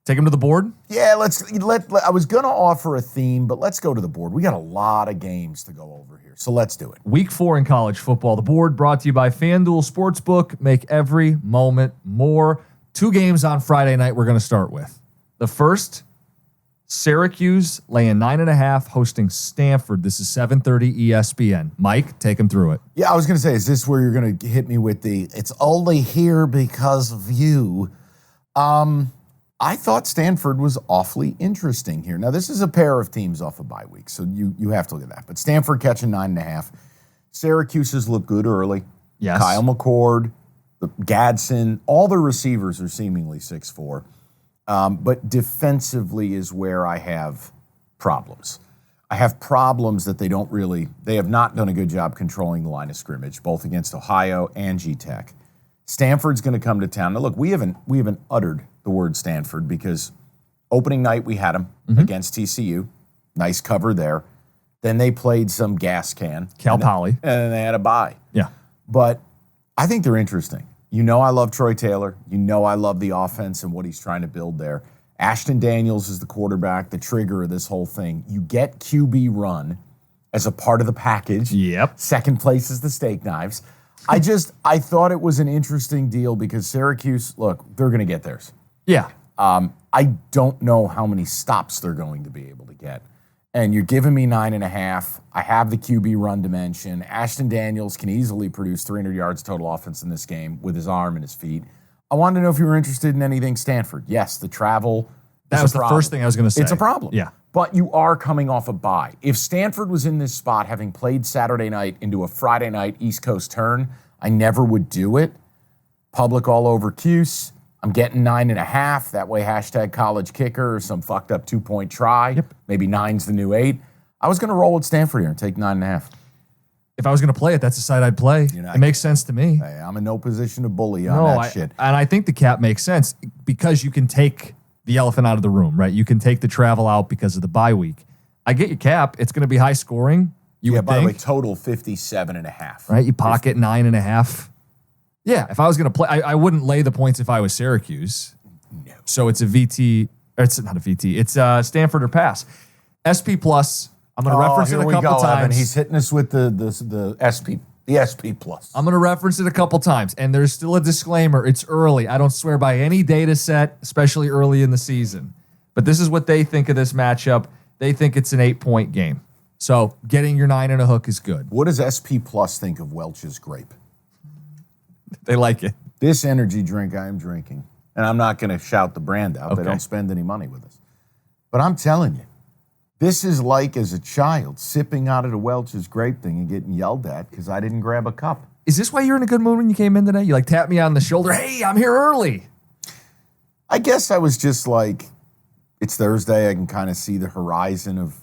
Take them to the board? Yeah, I was going to offer a theme, but let's go to the board. We got a lot of games to go over here, so let's do it. Week 4 in college football. The board brought to you by FanDuel Sportsbook. Make every moment more. 2 games on Friday night we're going to start with. The first, Syracuse laying 9.5, hosting Stanford. This is 7:30 ESPN. Mike, take them through it. Yeah, I was going to say, is this where you're going to hit me with the, it's only here because of you? I thought Stanford was awfully interesting here. Now, this is a pair of teams off a bye week, so you have to look at that. But Stanford catching 9.5. Syracuse has looked good early. Yes. Kyle McCord, Gadsden, all the receivers are seemingly 6'4". But defensively is where I have problems. I have problems that they have not done a good job controlling the line of scrimmage, both against Ohio and G-Tech. Stanford's going to come to town. Now, look, we haven't uttered the word Stanford because opening night we had them against TCU. Nice cover there. Then they played some gas can. Cal Poly. And then they had a bye. Yeah. But I think they're interesting. You know I love Troy Taylor. You know I love the offense and what he's trying to build there. Ashton Daniels is the quarterback, the trigger of this whole thing. You get QB run as a part of the package. Yep. Second place is the steak knives. I thought it was an interesting deal because Syracuse, look, they're going to get theirs. Yeah. I don't know how many stops they're going to be able to get. And you're giving me 9.5. I have the QB run dimension. Ashton Daniels can easily produce 300 yards total offense in this game with his arm and his feet. I wanted to know if you were interested in anything Stanford. Yes, the travel. That was the first thing I was going to say. It's a problem. Yeah. But you are coming off a bye. If Stanford was in this spot, having played Saturday night into a Friday night East Coast turn, I never would do it. Public all over Cuse. I'm getting 9.5. That way, hashtag college kicker or some fucked up 2-point try. Yep. Maybe 9's the new 8. I was going to roll with Stanford here and take 9.5. If I was going to play it, that's the side I'd play. It makes sense to me. Hey, I'm in no position to bully on that shit. And I think the cap makes sense because you can take the elephant out of the room, right? You can take the travel out because of the bye week. I get your cap. It's going to be high scoring. By the way, total 57.5. Right? You pocket 9.5. Yeah, if I was going to play, I wouldn't lay the points if I was Syracuse. No. So it's a VT, or it's not a VT. It's Stanford or pass. SP Plus. I'm going to reference it a couple times. Evan. He's hitting us with the SP. The SP Plus. I'm going to reference it a couple times, and there's still a disclaimer. It's early. I don't swear by any data set, especially early in the season. But this is what they think of this matchup. They think it's an 8-point game. So getting your 9 and a hook is good. What does SP Plus think of Welch's grape? They like it. This energy drink I am drinking, and I'm not going to shout the brand out. Okay. They don't spend any money with us. But I'm telling you, this is like as a child sipping out of the Welch's grape thing and getting yelled at because I didn't grab a cup. Is this why you're in a good mood when you came in today? You tapped me on the shoulder. Hey, I'm here early. I guess I was just like, it's Thursday. I can kind of see the horizon of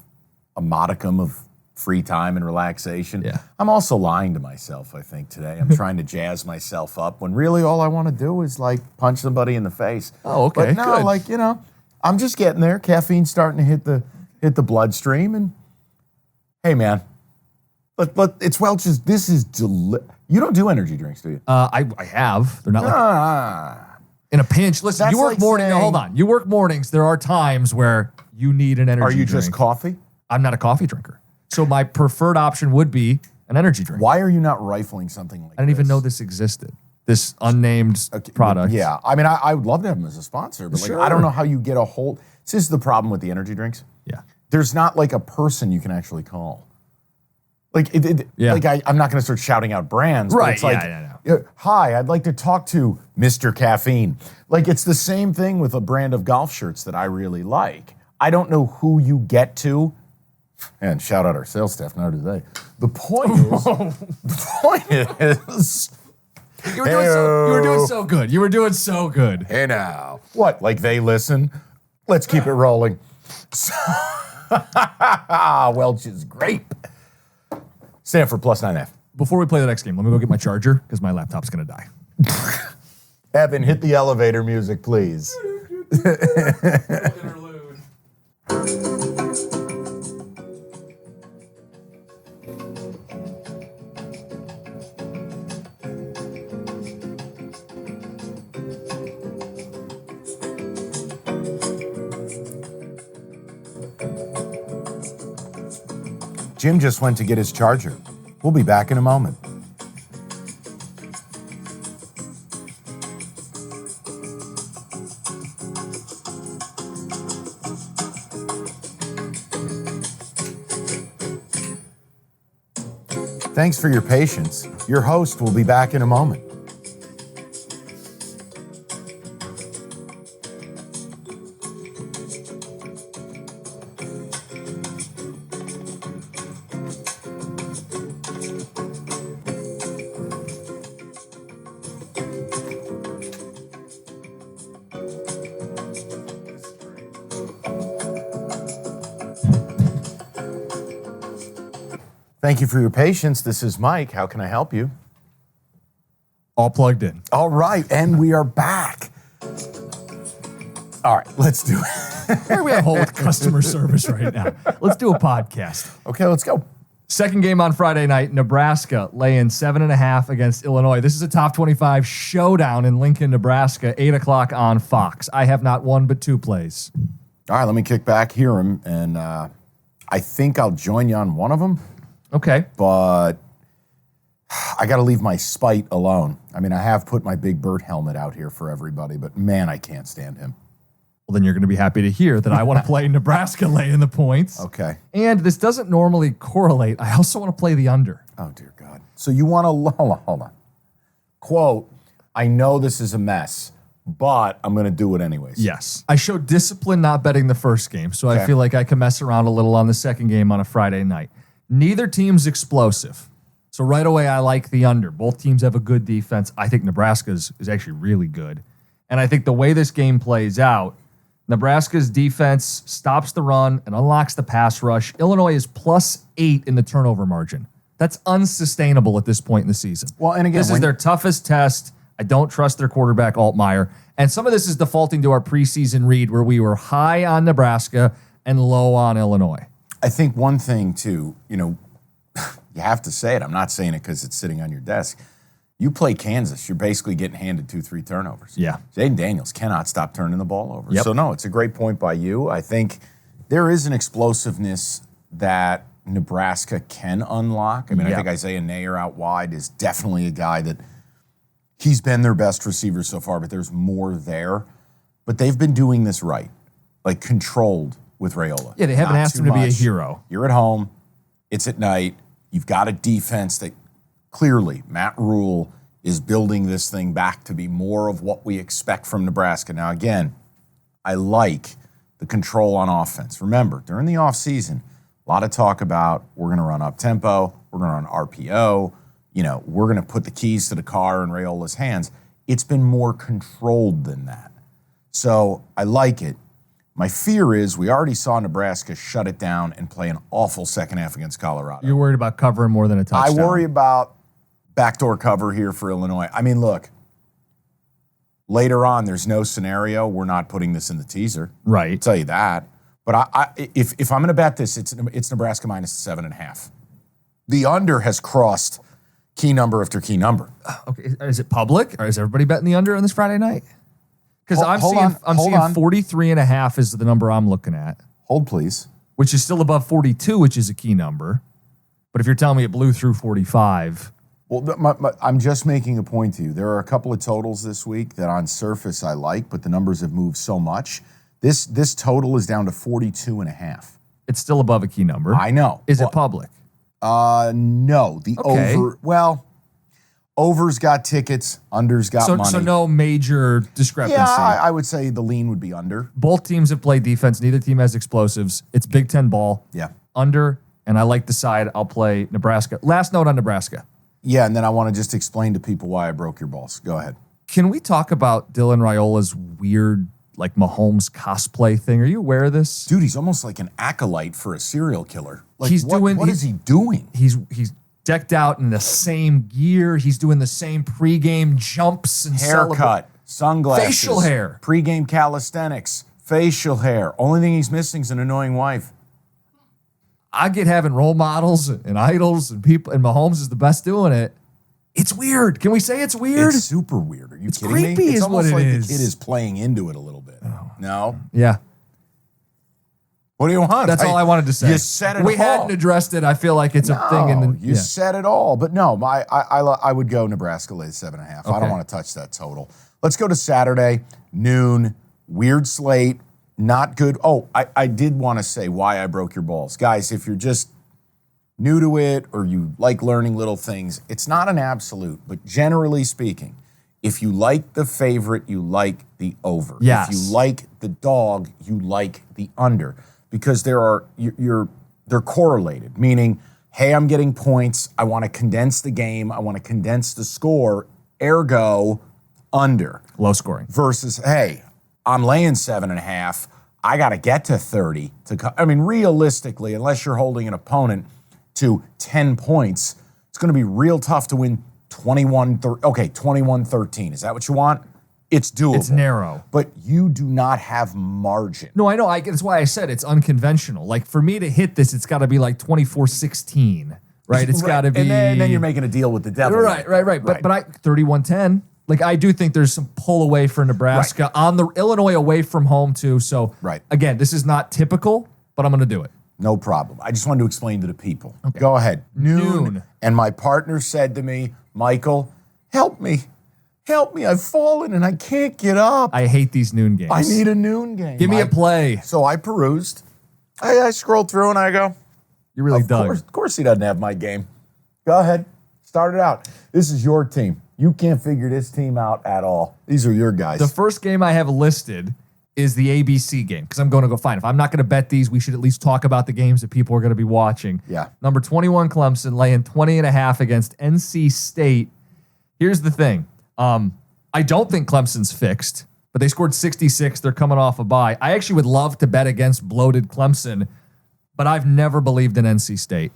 a modicum of free time and relaxation. Yeah. I'm also lying to myself, I think, today. I'm trying to jazz myself up when really all I want to do is punch somebody in the face. Oh, okay. But no, good. I'm just getting there. Caffeine's starting to hit the bloodstream. And hey, man, but it's Welch's. This is you don't do energy drinks, do you? I have. They're not in a pinch. Listen, That's you work like morning. saying- Hold on. You work mornings. There are times where you need an energy Are you drink. just coffee? I'm not a coffee drinker. So my preferred option would be an energy drink. Why are you not rifling something like this? I didn't even know this existed. This unnamed product. Yeah. I mean, I would love to have them as a sponsor, but Sure. I don't know how you get a hold. This is the problem with the energy drinks. Yeah. There's not a person you can actually call. I'm not going to start shouting out brands. Right, But it's like, yeah. hi, I'd like to talk to Mr. Caffeine. It's the same thing with a brand of golf shirts that I really like. I don't know who you get to. And shout out our sales staff, neither do they. The point is, You were doing so good. You were doing so good. Hey now. What? They listen? Let's keep it rolling. Welch's grape. Stanford plus 9.5. Before we play the next game, let me go get my charger because my laptop's going to die. Evan, hit the elevator music, please. Jim just went to get his charger. We'll be back in a moment. Thanks for your patience. Your host will be back in a moment. Thank you for your patience. This is Mike. How can I help you? All plugged in. All right, and we are back. All right, let's do it. We have whole customer service right now. Let's do a podcast. Okay, let's go. Second game on Friday night, Nebraska laying 7.5 against Illinois. This is a top 25 showdown in Lincoln, Nebraska, 8 o'clock on Fox. I have not one but two plays. All right, let me kick back, hear him, and I think I'll join you on one of them. Okay. But I got to leave my spite alone. I mean, I have put my Big Bird helmet out here for everybody, but man, I can't stand him. Well, then you're going to be happy to hear that I want to play Nebraska laying the points. Okay. And this doesn't normally correlate. I also want to play the under. Oh, dear God. So you want to, hold on. Quote, I know this is a mess, but I'm going to do it anyways. Yes. I showed discipline not betting the first game, so Okay. I feel like I can mess around a little on the second game on a Friday night. Neither team's explosive. So right away, I like the under. Both teams have a good defense. I think Nebraska's is actually really good. And I think the way this game plays out, Nebraska's defense stops the run and unlocks the pass rush. Illinois is +8 in the turnover margin. That's unsustainable at this point in the season. Well, and again, this is their toughest test. I don't trust their quarterback, Altmaier. And some of this is defaulting to our preseason read where we were high on Nebraska and low on Illinois. I think one thing, too, you have to say it. I'm not saying it because it's sitting on your desk. You play Kansas, you're basically getting handed 2-3 turnovers. Yeah. Jaden Daniels cannot stop turning the ball over. Yep. So, no, it's a great point by you. I think there is an explosiveness that Nebraska can unlock. I mean, I think Isaiah Nayer out wide is definitely a guy that he's been their best receiver so far, but there's more there. But they've been doing this right, like controlled with Raiola. Yeah, they haven't Not asked too him to be a much. hero. You're at home. It's at night. You've got a defense that clearly Matt Rule is building this thing back to be more of what we expect from Nebraska. Now, again, I like the control on offense. Remember, during the offseason, a lot of talk about we're going to run up-tempo, we're going to run RPO, we're going to put the keys to the car in Raiola's hands. It's been more controlled than that. So I like it. My fear is we already saw Nebraska shut it down and play an awful second half against Colorado. You're worried about covering more than a touchdown. I worry about backdoor cover here for Illinois. I mean, look, later on, there's no scenario we're not putting this in the teaser. Right. I'll tell you that. But if I'm going to bet this, it's Nebraska -7.5. The under has crossed key number after key number. Okay, is it public? Or is everybody betting the under on this Friday night? Because I'm Hold seeing on. 43.5 is the number I'm looking at, Hold, please. which is still above 42, which is a key number. But if you're telling me it blew through 45, Well, I'm just making a point to you. There are a couple of totals this week that on surface I like, but the numbers have moved so much. This total is down to 42.5. it's still above a key number. I know. Is it public? No. The Okay. over's got tickets, under's got money. So no major discrepancy. Yeah, I would say the lean would be under. Both teams have played defense. Neither team has explosives. It's Big Ten ball. Yeah. Under, and I like the side. I'll play Nebraska. Last note on Nebraska. Yeah, and then I want to just explain to people why I broke your balls. Go ahead. Can we talk about Dylan Raiola's weird, like Mahomes cosplay thing? Are you aware of this? Dude, he's almost like an acolyte for a serial killer. Like, He's what is he doing? He's decked out in the same gear. He's doing the same pregame jumps and Haircut, sunglasses, facial hair, pregame calisthenics, facial hair. Only thing he's missing is an annoying wife. I get having role models and idols and people, and Mahomes is the best doing it. It's weird. Can we say it's weird? It's super weird. Are you kidding creepy me? It's is almost what it like is. the kid is playing into it a little bit. No? Yeah. What do you want? That's all I wanted to say. You said it all. We hadn't addressed it. I feel like it's a thing. You said it all. But no, I would go Nebraska lays 7.5. Okay. I don't want to touch that total. Let's go to Saturday, noon, weird slate, not good. Oh, I did want to say why I broke your balls. Guys, if you're just new to it or you like learning little things, it's not an absolute. But generally speaking, if you like the favorite, you like the over. Yes. If you like the dog, you like the under. Because they're correlated, meaning, hey, I'm getting points. I want to condense the game. I want to condense the score. Ergo, under. Low scoring. Versus, hey, I'm laying 7.5. I got to get to 30. Realistically, unless you're holding an opponent to 10 points, it's going to be real tough to win 21-13. Is that what you want? It's doable. It's narrow. But you do not have margin. No, I know. That's why I said it's unconventional. Like, for me to hit this, it's got to be like 24-16, right? It's got to be... And then you're making a deal with the devil. Right. But 31-10, like, I do think there's some pull away for Nebraska on the Illinois away from home, too. So, again, this is not typical, but I'm going to do it. No problem. I just wanted to explain to the people. Okay. Go ahead. Noon. And my partner said to me, Michael, help me. Help me, I've fallen and I can't get up. I hate these noon games. I need a noon game. Give me a play. So I perused. I scrolled through and I go, you really dug. Of course he doesn't have my game. Go ahead. Start it out. This is your team. You can't figure this team out at all. These are your guys. The first game I have listed is the ABC game because I'm going to go fine. If I'm not going to bet these, we should at least talk about the games that people are going to be watching. Yeah. Number 21, Clemson, laying 20.5 against NC State. Here's the thing. I don't think Clemson's fixed, but they scored 66. They're coming off a bye. I actually would love to bet against bloated Clemson, but I've never believed in NC State.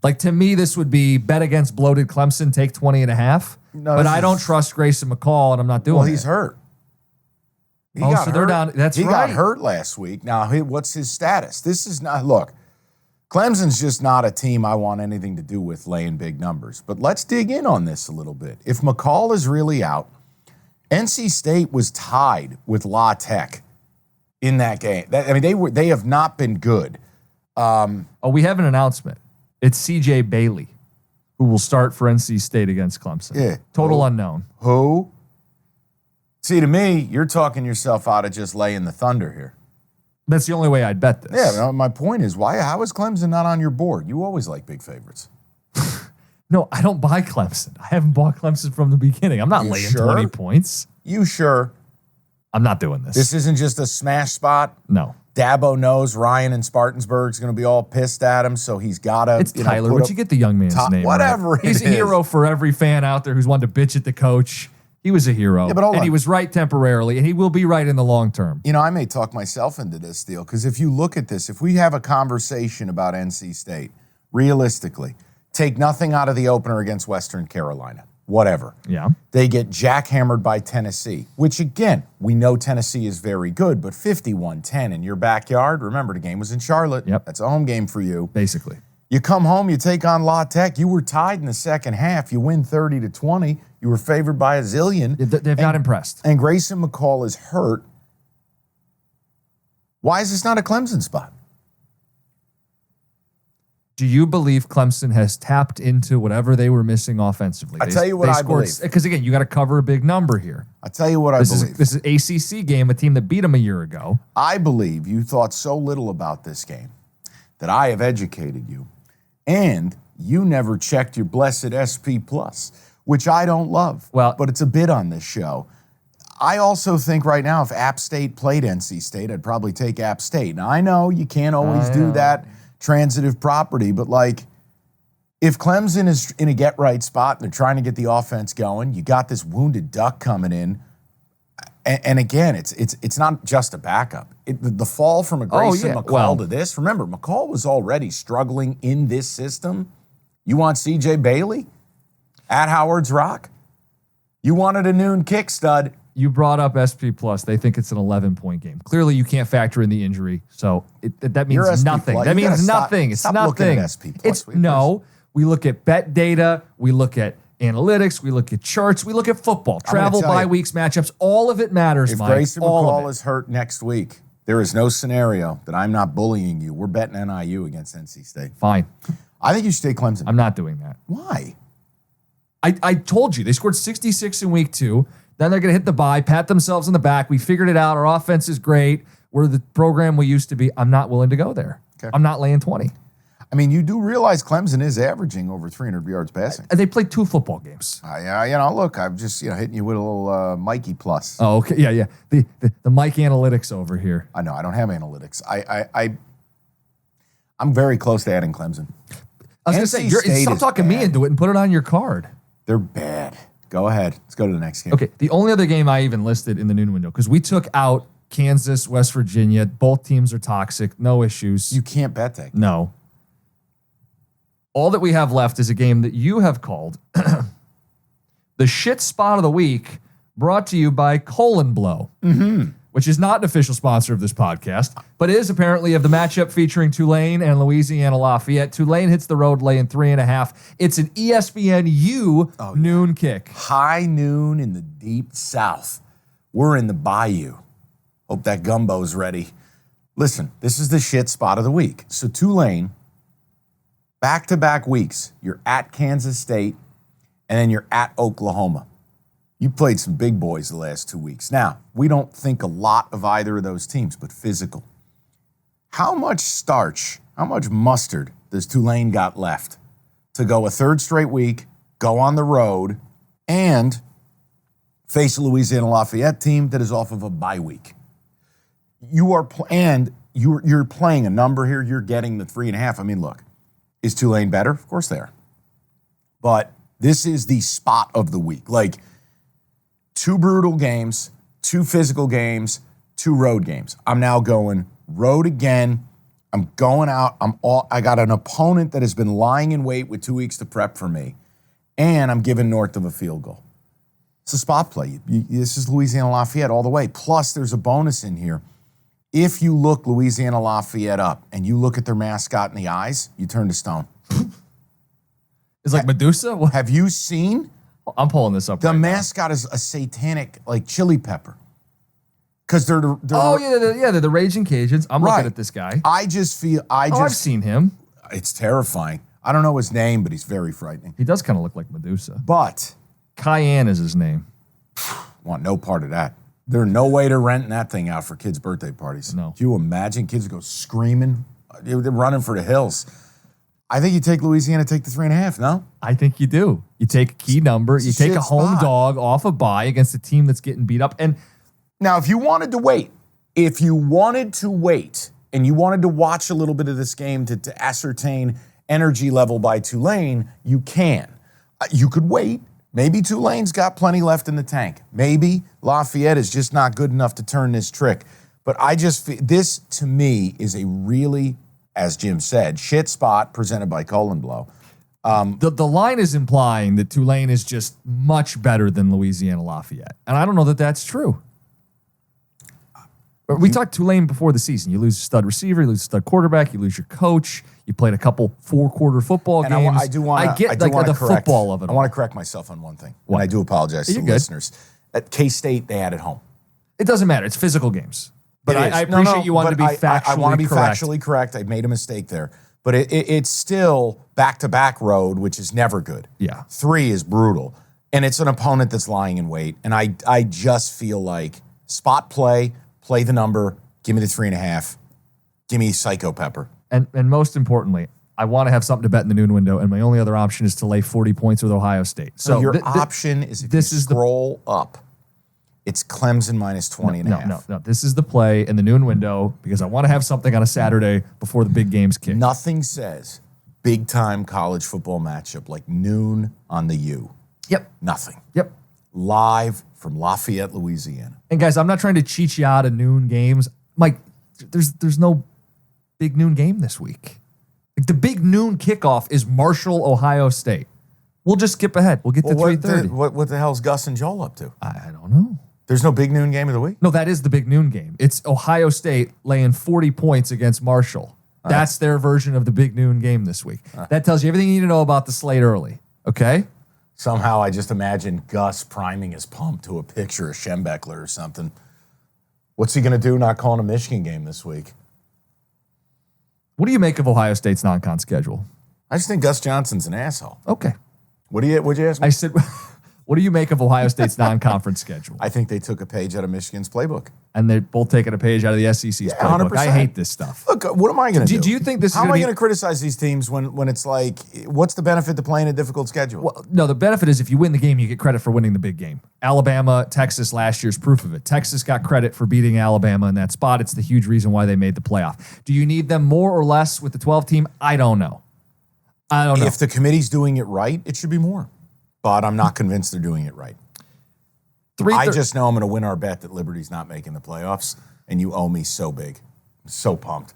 Like, to me, this would be bet against bloated Clemson, take 20.5. No, but I don't trust Grayson McCall, and I'm not doing it. Well, he's hurt. They're down. That's right. He got hurt last week. Now, what's his status? This is not, look, Clemson's just not a team I want anything to do with laying big numbers. But let's dig in on this a little bit. If McCall is really out, NC State was tied with La Tech in that game. They have not been good. We have an announcement. It's C.J. Bailey, who will start for NC State against Clemson. Yeah. Total unknown. Who? See, to me, you're talking yourself out of just laying the thunder here. That's the only way I'd bet this. Yeah, my point is, how is Clemson not on your board? You always like big favorites. No, I don't buy Clemson. I haven't bought Clemson from the beginning. I'm not laying 20 points. You sure? I'm not doing this. This isn't just a smash spot? No. Dabo knows Ryan in Spartansburg's going to be all pissed at him, so he's got to... It's Tyler. Would you get the young man's name whatever right? He's a hero for every fan out there who's wanted to bitch at the coach. He was a hero. Yeah, but hold on. He was right temporarily, and he will be right in the long term. I may talk myself into this deal, because if you look at this, if we have a conversation about NC State, realistically, take nothing out of the opener against Western Carolina, whatever. Yeah. They get jackhammered by Tennessee, which, again, we know Tennessee is very good, but 51-10 in your backyard. Remember, the game was in Charlotte. Yep. That's a home game for you. Basically. You come home, you take on La Tech. You were tied in the second half. You win 30-20. You were favored by a zillion. They've not impressed. And Grayson McCall is hurt. Why is this not a Clemson spot? Do you believe Clemson has tapped into whatever they were missing offensively? I tell you what I believe. Because, again, you got to cover a big number here. I tell you what I believe. This is ACC game, a team that beat them a year ago. I believe you thought so little about this game that I have educated you, and you never checked your blessed SP Plus, which I don't love, but it's a bid on this show. I also think right now if App State played NC State, I'd probably take App State. Now, I know you can't always do that transitive property, but if Clemson is in a get-right spot and they're trying to get the offense going, you got this wounded duck coming in, and again, it's not just a backup. The fall from a Grayson McCall to this, remember, McCall was already struggling in this system. You want C.J. Bailey at Howard's Rock? You wanted a noon kick, stud. You brought up SP Plus. They think it's an 11-point game. Clearly, you can't factor in the injury, so that means nothing. That means nothing. It's nothing. Looking at SP Plus. We look at bet data. We look at analytics. We look at charts. We look at football, travel, bye weeks, matchups. All of it matters, If Mike. Grayson McCall is hurt next week, There is no scenario that I'm not bullying you. We're betting NIU against NC State. Fine. I think you should take Clemson. I'm not doing that. Why? I told you, they scored 66 in week 2. Then they're going to hit the bye, pat themselves on the back. We figured it out. Our offense is great. We're the program we used to be. I'm not willing to go there. Okay. I'm not laying 20. I mean, you do realize Clemson is averaging over 300 yards passing. They played 2 football games. Look, I'm just hitting you with a little Mikey plus. Oh, okay. Yeah. The Mike analytics over here. I know. I don't have analytics. I'm very close to adding Clemson. I was going to say, stop talking me into it and put it on your card. They're bad. Go ahead. Let's go to the next game. Okay, the only other game I even listed in the noon window, because we took out Kansas, West Virginia. Both teams are toxic. No issues. You can't bet that game. No. All that we have left is a game that you have called the shit spot of the week, brought to you by Colon Blow, which is not an official sponsor of this podcast, but is apparently of the matchup featuring Tulane and Louisiana Lafayette. Tulane hits the road laying 3.5. It's an ESPN noon kick. High noon in the deep south. We're in the bayou. Hope that gumbo's ready. Listen, this is the shit spot of the week. So Tulane, back-to-back weeks, you're at Kansas State, and then you're at Oklahoma. You played some big boys the last 2 weeks. Now, we don't think a lot of either of those teams, but physical. How much starch, how much mustard does Tulane got left to go a third straight week, go on the road, and face a Louisiana Lafayette team that is off of a bye week? You're playing a number here. You're getting the 3.5. I mean, look, is Tulane better? Of course they are. But this is the spot of the week. Like, 2 brutal games, 2 physical games, 2 road games. I'm now going road again. I'm going out. I got an opponent that has been lying in wait with 2 weeks to prep for me, and I'm giving north of a field goal. It's a spot play. This is Louisiana Lafayette all the way. Plus, there's a bonus in here. If you look Louisiana Lafayette up and you look at their mascot in the eyes, you turn to stone. It's like Medusa? What? Have you seen? I'm pulling this up. The mascot is a satanic, like, chili pepper. Because they're they're the Raging Cajuns. I'm looking at this guy. I've seen him. It's terrifying. I don't know his name, but he's very frightening. He does kind of look like Medusa. But Cayenne is his name. Want no part of that. There's no way to renting that thing out for kids' birthday parties. No. Can you imagine kids go screaming? They're running for the hills. I think you take Louisiana, take the 3.5, no? I think you do. You take a key number. You take a home dog off a bye against a team that's getting beat up. And now, if you wanted to wait and you wanted to watch a little bit of this game to ascertain energy level by Tulane, you can. You could wait. Maybe Tulane's got plenty left in the tank. Maybe Lafayette is just not good enough to turn this trick. But I just feel this, to me, is a really, as Jim said, shit spot presented by Colon Blow. The line is implying that Tulane is just much better than Louisiana Lafayette. And I don't know that that's true. We talked Tulane before the season. You lose a stud receiver, you lose a stud quarterback, you lose your coach, you played a couple 4-quarter football games. I get the football of it. I want to correct myself on one thing. And I do apologize to the listeners. At K-State, they had it home. It doesn't matter. It's physical games. But I appreciate you wanting to be factually correct. I want to be factually correct. I made a mistake there. But it's still back-to-back road, which is never good. Yeah. 3 is brutal. And it's an opponent that's lying in wait. And I just feel like spot play the number, give me the 3.5, give me Psycho Pepper. And most importantly, I want to have something to bet in the noon window, and my only other option is to lay 40 points with Ohio State. So your option is if you scroll up, it's Clemson minus 20.5. No. This is the play in the noon window because I want to have something on a Saturday before the big games kick. Nothing says big-time college football matchup like noon on the U. Yep. Nothing. Yep. Live from Lafayette, Louisiana. And guys, I'm not trying to cheat you out of noon games. Mike, there's no big noon game this week. Like the big noon kickoff is Marshall, Ohio State. We'll just skip ahead. We'll get to 3:30. What the hell's Gus and Joel up to? I don't know. There's no big noon game of the week? No, that is the big noon game. It's Ohio State laying 40 points against Marshall. That's their version of the big noon game this week. That tells you everything you need to know about the slate early. Okay? Somehow I just imagine Gus priming his pump to a picture of Schembechler or something. What's he going to do not calling a Michigan game this week? What do you make of Ohio State's non-con schedule? I just think Gus Johnson's an asshole. Okay. What'd you ask me? I said, what do you make of Ohio State's non-conference schedule? I think they took a page out of Michigan's playbook. And they're both taking a page out of the SEC's playbook. 100%. I hate this stuff. Look, what am I going to do? Do you think this is How am I be- going to criticize these teams when it's like, what's the benefit to playing a difficult schedule? Well, no, the benefit is if you win the game, you get credit for winning the big game. Alabama, Texas last year's proof of it. Texas got credit for beating Alabama in that spot. It's the huge reason why they made the playoff. Do you need them more or less with the 12 team? I don't know. If the committee's doing it right, it should be more. But I'm not convinced they're doing it right. I just know I'm going to win our bet that Liberty's not making the playoffs, and you owe me so big. I'm so pumped.